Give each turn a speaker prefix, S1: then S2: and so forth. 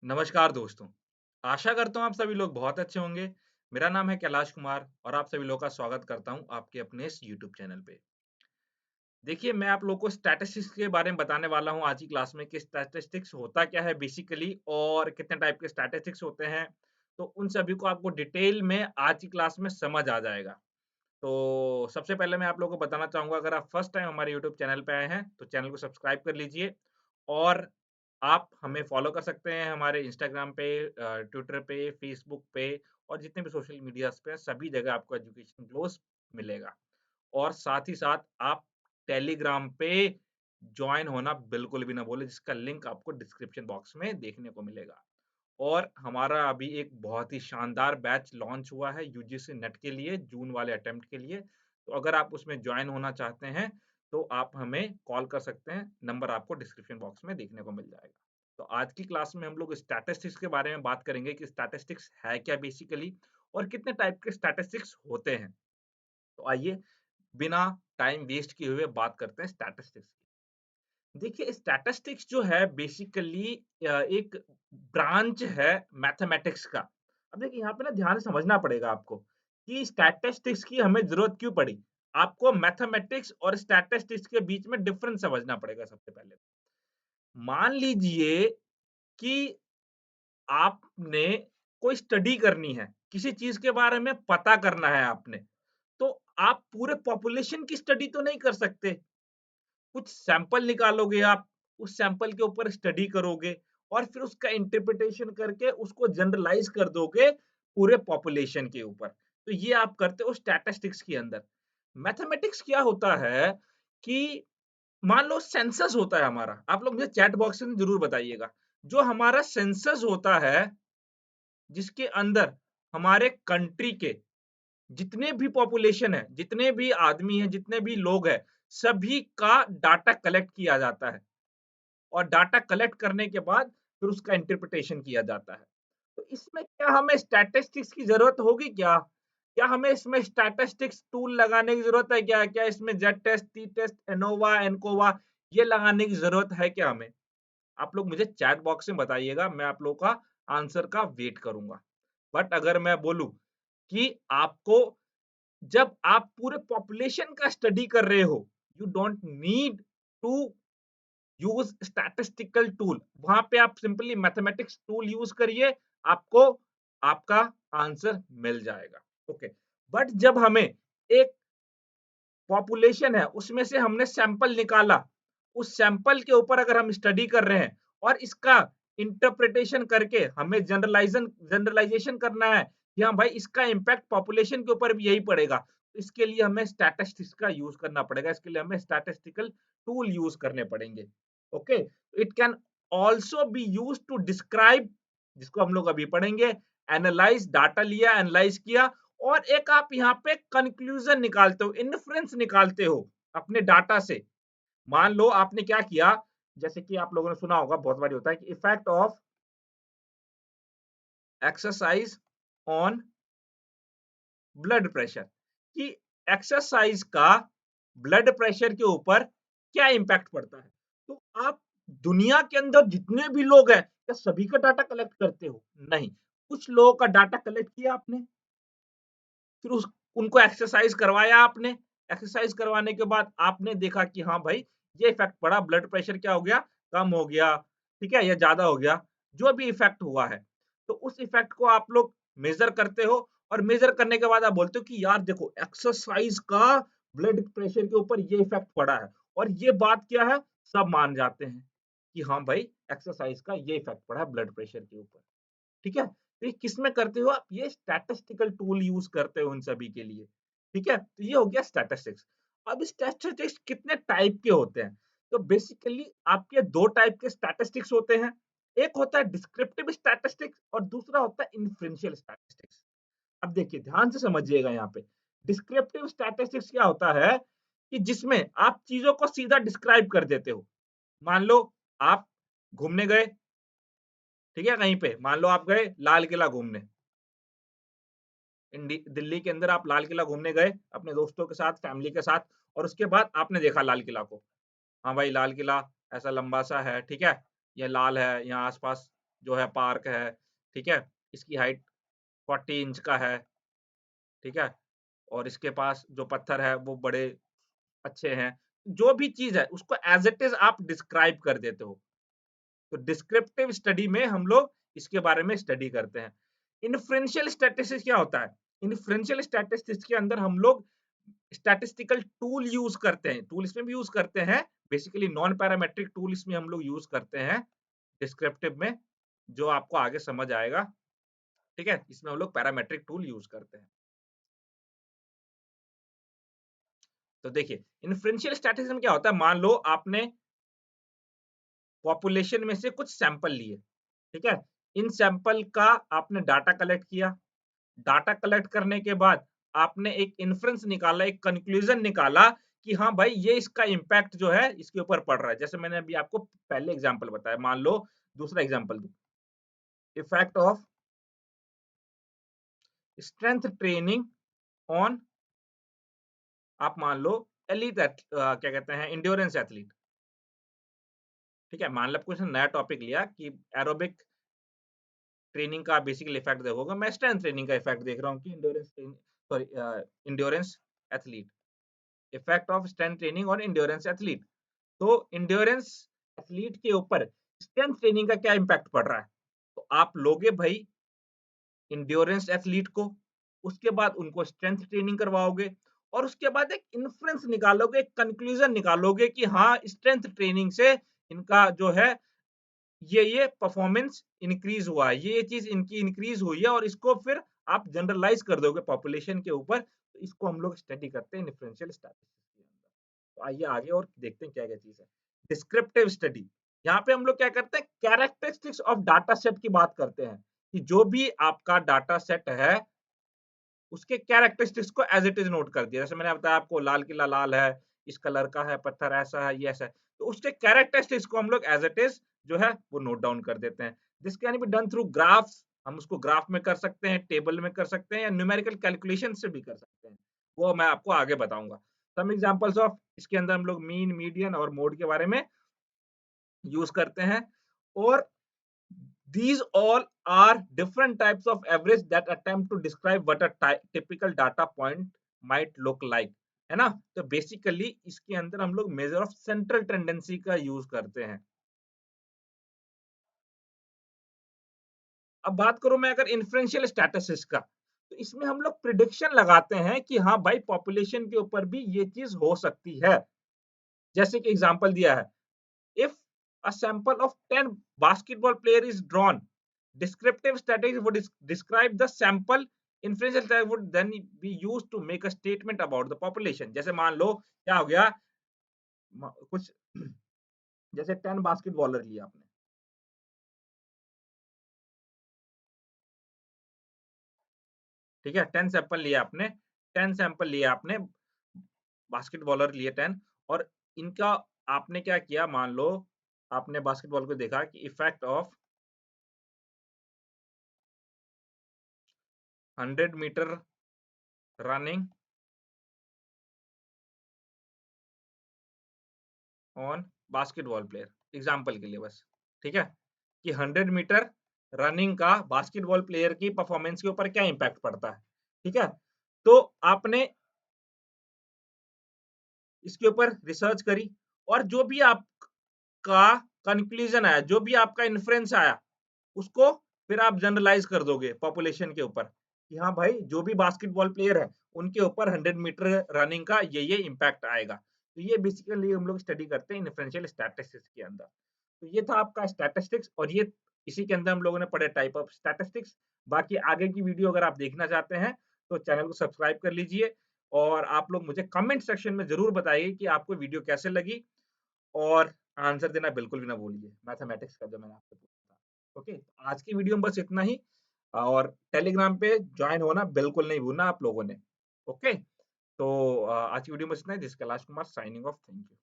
S1: नमस्कार दोस्तों, आशा करता हूँ आप सभी लोग बहुत अच्छे होंगे। मेरा नाम है कैलाश कुमार और आप सभी लोगों का स्वागत करता हूँ आपके अपने इस यूट्यूब चैनल पे। देखिए, मैं आप लोगों को स्टैटिस्टिक्स के बारे में बताने वाला हूँ आज की क्लास में कि स्टैटिस्टिक्स होता क्या है बेसिकली और कितने टाइप के स्टैटिस्टिक्स होते हैं। तो उन सभी को आपको डिटेल में आज की क्लास में समझ आ जाएगा। तो सबसे पहले मैं आप लोगों को बताना चाहूँगा, अगर आप फर्स्ट टाइम हमारे यूट्यूब चैनल पे आए हैं, तो चैनल को सब्सक्राइब कर लीजिए और आप हमें फॉलो कर सकते हैं हमारे इंस्टाग्राम पे, ट्विटर पे, फेसबुक पे और जितने भी सोशल मीडियाज़ पे हैं, सभी जगह आपको एजुकेशन ग्लोस मिलेगा। और साथ ही साथ आप टेलीग्राम पे जॉइन होना बिल्कुल भी ना भूलें, जिसका लिंक आपको डिस्क्रिप्शन बॉक्स में देखने को मिलेगा। और हमारा अभी एक बहुत ही शानदार बैच लॉन्च हुआ है यूजीसी नेट के लिए, जून वाले अटेम्प्ट के लिए। तो अगर आप उसमें जॉइन होना चाहते हैं, तो आप हमें कॉल कर सकते हैं, नंबर आपको डिस्क्रिप्शन बॉक्स में देखने को मिल जाएगा। तो आज की क्लास में हम लोग स्टैटिस्टिक्स के बारे में बात करेंगे कि स्टैटिस्टिक्स है क्या बेसिकली और कितने टाइप के स्टैटिस्टिक्स होते हैं। तो आइए बिना टाइम वेस्ट किए हुए बात करते हैं स्टैटिस्टिक्स की। देखिए, स्टैटिस्टिक्स जो है बेसिकली एक ब्रांच है मैथमेटिक्स का। अब देखिए, यहाँ पे ना ध्यान से समझना पड़ेगा आपको कि स्टैटिस्टिक्स की हमें ज़रूरत क्यों पड़ी? आपको मैथमेटिक्स और स्टैटिस्टिक्स के बीच में डिफरेंस समझना पड़ेगा सबसे पहले। मान लीजिए कि आपने कोई स्टडी करनी है, किसी चीज़ के बारे में पता करना है आपने, तो आप पूरे पॉपुलेशन की स्टडी तो नहीं कर सकते। कुछ सैंपल निकालोगे आप, उस सैंपल के ऊपर स्टडी करोगे और फिर उसका इंटरप्रिटेशन करके उसको जनरलाइज़ कर दोगे पूरे पॉपुलेशन के ऊपर। तो ये आप करते हो स्टैटिस्टिक्स के अंदर। मैथमेटिक्स क्या होता है कि मान लो सेंसस होता है हमारा, आप लोग मुझे चैट बॉक्स में ज़रूर बताइएगा। जो हमारा सेंसस होता है, जिसके अंदर हमारे कंट्री के जितने भी पॉपुलेशन है, जितने भी आदमी हैं, जितने भी लोग हैं, सभी का डाटा कलेक्ट किया जाता है और डाटा कलेक्ट करने के बाद फिर उसका इंटरप्रिटेशन किया जाता है। तो इसमें क्या हमें स्टैटिस्टिक्स की ज़रूरत होगी क्या? क्या हमें इसमें स्टैटिस्टिक्स टूल लगाने की ज़रूरत है क्या? क्या इसमें Z test, T test, ANOVA, ANCOVA ये लगाने की ज़रूरत है क्या हमें? आप लोग मुझे चैट बॉक्स में बताइएगा, मैं आप लोगों का आंसर का वेट करूँगा। बट अगर मैं बोलूँ कि आपको जब आप पूरे पॉपुलेशन का स्टडी कर रहे हो, you don't need to use statistical tool. वहाँ पे आप सिंपली मैथमेटिक्स टूल यूज़ करिए, आपको आपका आंसर मिल जाएगा। ओके, बट जब हमें एक पॉपुलेशन है, उसमें से हमने सैंपल निकाला, उस सैंपल के ऊपर अगर हम स्टडी कर रहे हैं और इसका इंटरप्रिटेशन करके हमें जनरलाइज़ेशन करना है कि हाँ भाई, इसका इम्पैक्ट पॉपुलेशन के ऊपर भी यही पड़ेगा। इसके लिए हमें स्टैटिस्टिक्स का यूज़ करना पड़ेगा, इसके लिए हमें स्टैटिस्टिकल टूल यूज़ करने पड़ेंगे। Okay, it can also be used to describe, जिसको हम लोग अभी पढ़ेंगे, एनालाइज़, डाटा लिया, एनालाइज़ किया और एक आप यहाँ पे कंक्लूजन निकालते हो, इन्फरेंस निकालते हो अपने डाटा से। मान लो आपने क्या किया, जैसे कि आप लोगों ने सुना होगा, बहुत बारी होता है कि effect of exercise on blood pressure, कि एक्सरसाइज का ब्लड प्रेशर के ऊपर क्या इम्पैक्ट पड़ता है। तो आप दुनिया के अंदर जितने भी लोग हैं, क्या सभी का डाटा कलेक्ट करते हो? नहीं, कुछ लोगों का डाटा कलेक्ट किया आपने, फिर उस उनको एक्सरसाइज करवाया आपने, एक्सरसाइज करवाने के बाद आपने देखा कि हाँ भाई, ये इफेक्ट पड़ा, ब्लड प्रेशर क्या हो गया, कम हो गया, ठीक है, या ज्यादा हो गया, जो भी इफेक्ट हुआ है। तो उस इफेक्ट को आप लोग मेजर करते हो और मेजर करने के बाद आप बोलते हो कि यार देखो, एक्सरसाइज का ब्लड प्रेशर के ऊपर ये इफेक्ट पड़ा है। और ये बात क्या है, सब मान जाते हैं कि हाँ भाई, एक्सरसाइज का ये इफेक्ट पड़ा है ब्लड प्रेशर के ऊपर। ठीक है? तो ये किसमें करते हो आप? ये स्टैटिस्टिकल टूल यूज़ करते हो इन सभी के लिए। ठीक है? तो ये हो गया स्टैटिस्टिक्स। अब स्टैटिस्टिक्स कितने टाइप के होते हैं? तो बेसिकली आपके 2 टाइप के स्टैटिस्टिक्स होते हैं। एक होता है डिस्क्रिप्टिव स्टैटिस्टिक्स और दूसरा होता है इन्फरेंशियल स्टैटिस्टिक्स। अब देखिए, ध्यान से समझिएगा यहाँ पे। डिस्क्रिप्टिव स्टैटिस्टिक्स क्या होता है कि जिसमें आप चीज़ों को सीधा डिस्क्राइब कर देते हो। मान लो आप घूमने गए, ठीक है, कहीं पे। मान लो आप गए लाल किला घूमने। दिल्ली के अंदर आप लाल किला घूमने गए अपने दोस्तों के साथ, फैमिली के साथ और उसके बाद आपने देखा लाल किला को। हाँ भाई, लाल किला ऐसा लंबा सा है, ठीक है? ये लाल है, यहाँ आस-पास जो है पार्क है, ठीक है? इसकी हाइट 40 इंच का है, ठीक है? और इसके पास जो पत्थर है वो बड़े अच्छे हैं। जो भी चीज़ है उसको एज़ इट इज़ आप डिस्क्राइब कर देते हो। तो डिस्क्रिप्टिव स्टडी में हम लोग इसके बारे में स्टडी करते हैं। इन्फ्रेंशियल स्टैटिस्टिक्स क्या होता है? इन्फ्रेंशियल स्टैटिस्टिक्स के अंदर हम लोग स्टैटिस्टिकल टूल यूज़ करते हैं। टूल इसमें भी यूज़ करते हैं, बेसिकली नॉन पैरामेट्रिक टूल इसमें हम लोग यूज़ करते हैं डिस्क्रिप्टिव में, जो आपको आगे समझ आएगा, ठीक है? इसमें हम लोग पैरामेट्रिक टूल यूज़ करते हैं। तो देखिए, इन्फ्रेंशियल स्टैटिस्टिक्स में क्या होता है, मान लो आपने पॉपुलेशन में से कुछ सैंपल लिए, ठीक है? इन सैंपल का आपने डाटा कलेक्ट किया। डाटा कलेक्ट करने के बाद आपने एक इन्फ्रेंस निकाला, एक कंक्लूजन निकाला कि हाँ भाई ये इसका इम्पैक्ट जो है इसके ऊपर पड़ रहा है। जैसे मैंने अभी आपको पहले एग्जांपल बताया, मान लो दूसरा एग्जांपल दूँ, effect of strength training on, आप मान लो एलीट क्या कहते हैं, एंड्योरेंस एथलीट, ठीक है? मान लो कुछ नया टॉपिक लिया कि एरोबिक ट्रेनिंग का बेसिकली इफेक्ट देखोगे, मैं स्ट्रेंथ ट्रेनिंग का इफेक्ट देख रहा हूँ कि endurance training, sorry, endurance athlete, effect of strength training on endurance athlete. तो एंड्योरेंस एथलीट के ऊपर स्ट्रेंथ ट्रेनिंग का क्या इम्पैक्ट पड़ रहा है? तो आप लोगे भाई एंड्योरेंस एथलीट को, उसके बाद उनको स्ट्रेंथ ट्रेनिंग करवाओगे और उसके बाद एक इन्फ्रेंस निकालोगे, एक कंक्लूजन निकालोगे कि हाँ, स्ट्रेंथ ट्रेनिंग से इनका जो है ये परफॉर्मेंस इंक्रीज हुआ है, ये चीज इनकी इंक्रीज हुई है और इसको फिर आप जनरलाइज कर दोगे पॉपुलेशन के ऊपर। तो इसको हम लोग स्टडी करते हैं डिफरेंशियल स्टैटिस्टिक्स के अंदर। तो आइए आगे और देखते हैं क्या क्या चीज है। डिस्क्रिप्टिव स्टडी, यहाँ पे हम लोग क्या करते हैं, कैरेक्टरिस्टिक्स ऑफ डाटा सेट की बात करते हैं कि जो भी आपका डाटा सेट है उसके कैरेक्टरिस्टिक्स को एज इट इज नोट कर दिया। जैसे मैंने बताया आपको लाल किला लाल है, इस कलर का है, पत्थर ऐसा है, ये ऐसा है। तो उसके कैरेक्टरिस्टिक्स को हम लोग एज इट इज जो है वो नोट डाउन कर देते हैं। This can be done through graphs, हम उसको ग्राफ में कर सकते हैं, टेबल में कर सकते हैं या न्यूमेरिकल कैलकुलेशन से भी कर सकते हैं। वो मैं आपको आगे बताऊंगा। सम एग्जांपल्स ऑफ, इसके अंदर हम लोग मीन, मीडियन और मोड के बारे में यूज करते हैं। और these all are different types of average that attempt to describe what a typical data point might look like, है ना? तो बेसिकली इसके अंदर हम लोग मेजर ऑफ सेंट्रल टेंडेंसी का यूज करते हैं। अब बात करूं मैं अगर इन्फ्रेंशियल स्टैटिस्टिक्स का, तो इसमें हम लोग प्रिडिक्शन लगाते हैं कि हाँ भाई पॉपुलेशन के ऊपर भी ये चीज हो सकती है। जैसे कि एग्जांपल दिया है, if a sample of 10 basketball player is drawn, descriptive statistics would describe the sample, inferential statistics would then be used to make a statement about the population। जैसे मान लो क्या हो गया, कुछ जैसे 10 बास्केटबॉलर लिया आपने, ठीक है? 10 सैंपल लिया आपने, 10 सैंपल लिया आपने, बास्केटबॉलर लिए 10, और इनका आपने क्या किया, मान लो आपने बास्केटबॉल को देखा कि effect of 100 metre running on basketball player, example के लिए बस, ठीक है? कि 100 मीटर रनिंग का बास्केटबॉल प्लेयर की परफॉर्मेंस के ऊपर क्या इम्पैक्ट पड़ता है, ठीक है? तो आपने इसके ऊपर रिसर्च करी और जो भी आपका कंक्लूजन आया, जो भी आपका इन्फ्रेंस आया, उसको फिर आप जनरलाइज कर दोगे पॉपुलेशन के ऊपर कि हाँ भाई जो भी बास्केटबॉल प्लेयर है उनके ऊपर 100 मीटर रनिंग का ये इम्पैक्ट आएगा। तो ये बेसिकली हम लोग स्टडी करते हैं डिफरेंशियल स्टैटिस्टिक्स के अंदर। तो ये था आपका स्टैटिस्टिक्स, और ये इसी के अंदर हम लोगों ने पढ़े टाइप ऑफ स्टैटिस्टिक्स। बाकी आगे की वीडियो अगर आप देखना चाहते हैं तो चैनल को सब्सक्राइब कर लीजिए, और आप लोग मुझे कमेंट सेक्शन में जरूर बताइए कि आपको वीडियो कैसे लगी, और आंसर देना बिल्कुल भी ना भूलिए मैथमेटिक्स का जो मैंने आपसे पूछा था। ओके, आज की वीडियो में बस इतना ही, और टेलीग्राम पे ज्वाइन होना बिल्कुल नहीं भूलना आप लोगों ने। ओके, तो आज की वीडियो में बस इतना ही। This Kailash Kumar signing off. Thank you.